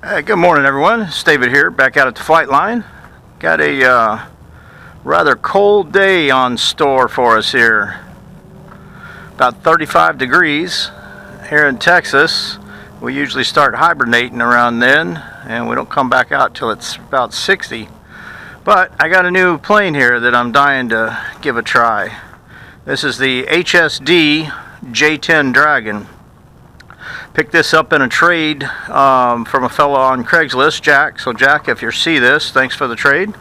Hey, good morning everyone, it's David here, back out at the flight line. Got a rather cold day on store for us here. About 35 degrees here in Texas. We usually start hibernating around then, and we don't come back out till it's about 60. But I got a new plane here that I'm dying to give a try. This is the HSD J-10 Dragon. Picked this up in a trade from a fellow on Craigslist, Jack. So Jack, if you see this, thanks for the trade.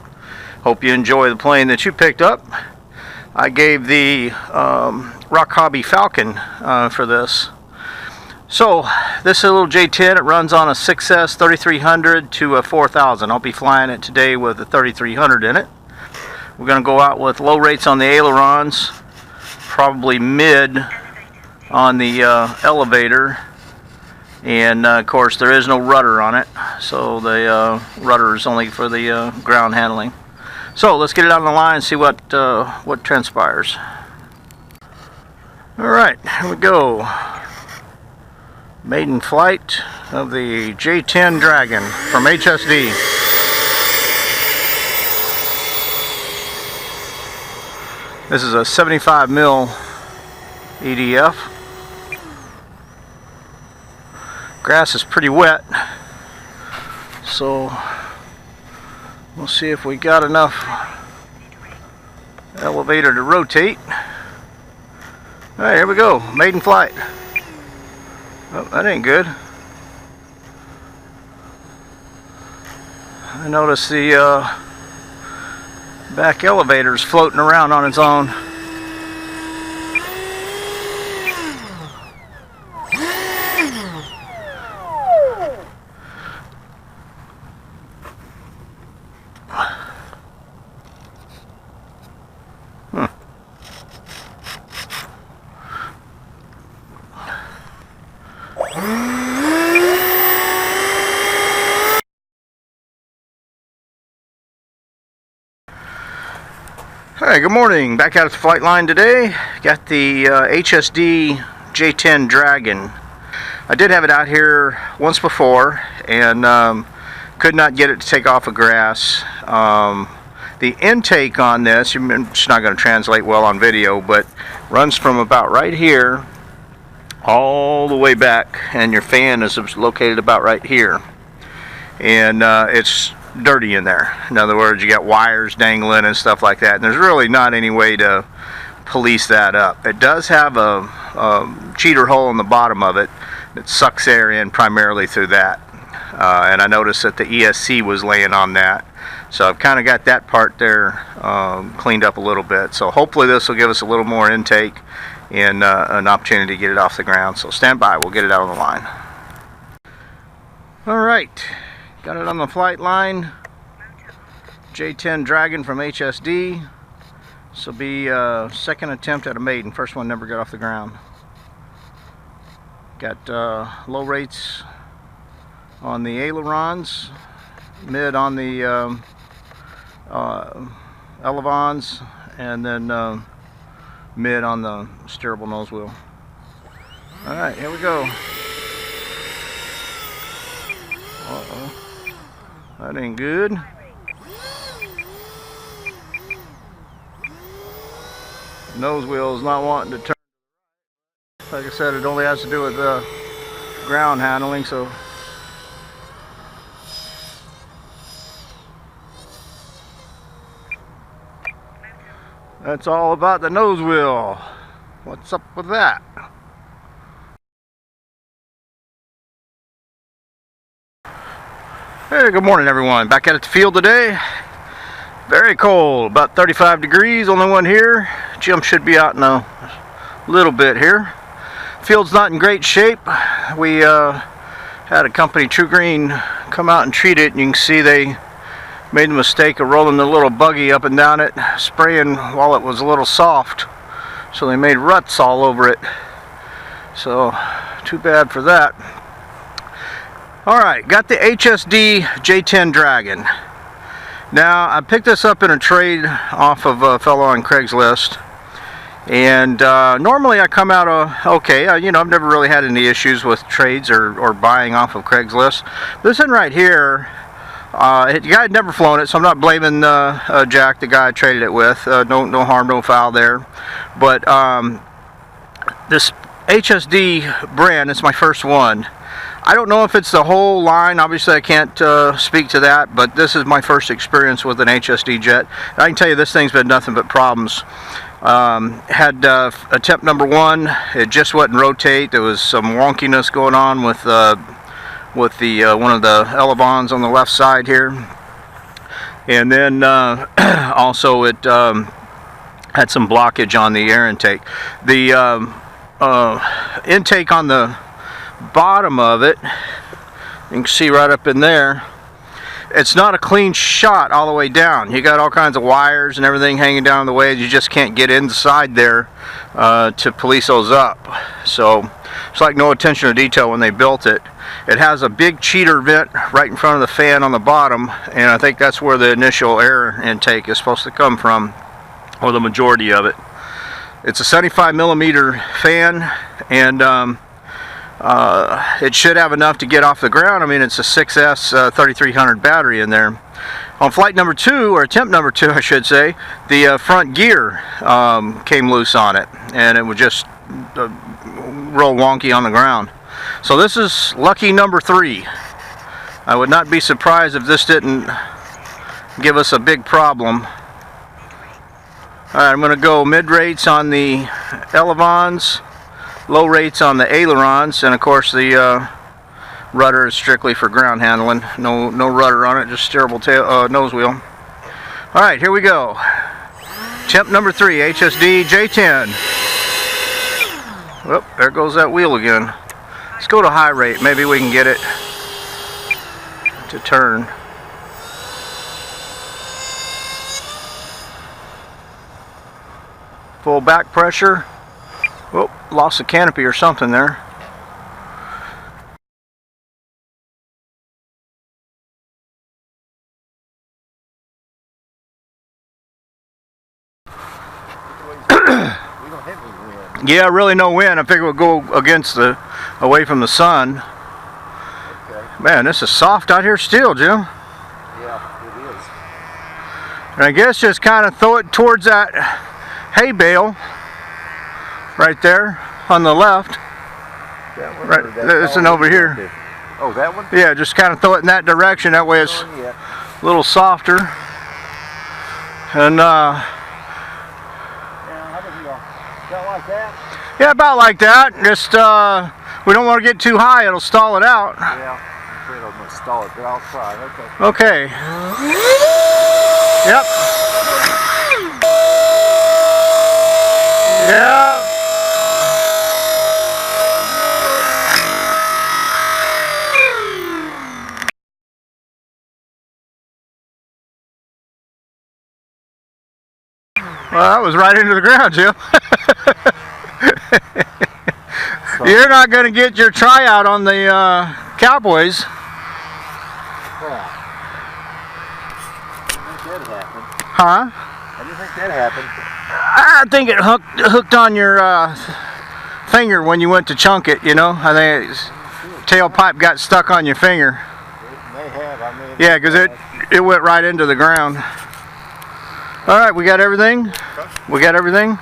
Hope you enjoy the plane that you picked up. I gave the Rock Hobby Falcon for this. So this is a little J-10. It runs on a 6S 3300 to a 4000. I'll be flying it today with a 3300 in it. We're going to go out with low rates on the ailerons, probably mid on the elevator. And of course there is no rudder on it, so the rudder is only for the ground handling. So let's get it out on the line and see what transpires. Alright, here we go. Maiden flight of the J-10 Dragon from HSD. This is a 75 mil EDF. Grass is pretty wet, so we'll see if we got enough elevator to rotate. Alright, here we go, maiden flight. Oh, that ain't good. I noticed the back elevator's floating around on its own. Hey, good morning. Back out at the flight line today. Got the HSD J-10 Dragon. I did have it out here once before and could not get it to take off of grass. The intake on this, it's not going to translate well on video, but runs from about right here all the way back, and your fan is located about right here. And it's dirty in there. In other words, you got wires dangling and stuff like that, and there's really not any way to police that up. It does have a cheater hole in the bottom of it that sucks air in primarily through that, and I noticed that the ESC was laying on that, so I've kind of got that part there cleaned up a little bit. So hopefully this will give us a little more intake and an opportunity to get it off the ground. So stand by, we'll get it out on the line. Alright, got it on the flight line. J-10 Dragon from HSD. This will be second attempt at a maiden. First one never got off the ground. Got low rates on the ailerons, mid on the elevons, and then mid on the steerable nose wheel. Alright, here we go. Uh-oh. That ain't good. Nose wheel is not wanting to turn. Like I said, it only has to do with ground handling, so that's all about the nose wheel. What's up with that? Hey, good morning everyone. Back out at the field today. Very cold, about 35 degrees, only one here. Jim should be out in a little bit here. Field's not in great shape. We had a company, True Green, come out and treat it, and you can see they made the mistake of rolling the little buggy up and down it, spraying while it was a little soft. So they made ruts all over it. So, too bad for that. Alright, got the HSD J-10 Dragon. Now, I picked this up in a trade off of a fellow on Craigslist, And normally I come out okay. You know, I've never really had any issues with trades or buying off of Craigslist. This one right here, the guy had never flown it, so I'm not blaming Jack, the guy I traded it with. No harm, no foul there. But this HSD brand, it's my first one. I don't know if it's the whole line. Obviously I can't speak to that, but this is my first experience with an HSD jet. I can tell you this thing's been nothing but problems. Had attempt number 1, it just wouldn't rotate. There was some wonkiness going on with the one of the elevons on the left side here, and then also it had some blockage on the air intake. The intake on the bottom of it, you can see right up in there, it's not a clean shot all the way down. You got all kinds of wires and everything hanging down the way. You just can't get inside there to police those up. So it's like no attention to detail when they built it. It has a big cheater vent right in front of the fan on the bottom, and I think that's where the initial air intake is supposed to come from, or the majority of it. It's a 75mm fan, and it should have enough to get off the ground. I mean, it's a 6S 3300 battery in there. On flight number 2, or attempt number 2 I should say, the front gear came loose on it, and it was just real wonky on the ground. So this is lucky number 3. I would not be surprised if this didn't give us a big problem. Alright, I'm going to go mid rates on the elevons, low rates on the ailerons, and of course the rudder is strictly for ground handling. No rudder on it, just steerable tail, nose wheel. Alright, here we go. Attempt number 3, HSD J-10. Whoop, there goes that wheel again. Let's go to high rate, maybe we can get it to turn. Full back pressure. Whoop, lost the canopy or something there. Yeah, really no wind. I figured we'll go against away from the sun. Okay. Man, this is soft out here still, Jim. Yeah, it is. And I guess just kind of throw it towards that hay bale right there on the left. That one, Right, this one over here. Oh, that one? Yeah, just kind of throw it in that direction. That way it's a little softer. And Like that? yeah, about like that. Just we don't want to get too high; it'll stall it out. Yeah, I'm afraid I'm going to stall it, but I'll try. Okay. Okay. Yep. Yeah. Well, that was right into the ground, Jim. You're not going to get your tryout on the Cowboys. Huh? How do you think that happened? I think it hooked on your finger when you went to chunk it, you know. I think tailpipe got stuck on your finger. It may have. I mean, yeah, because it went right into the ground. All right, we got everything? We got everything?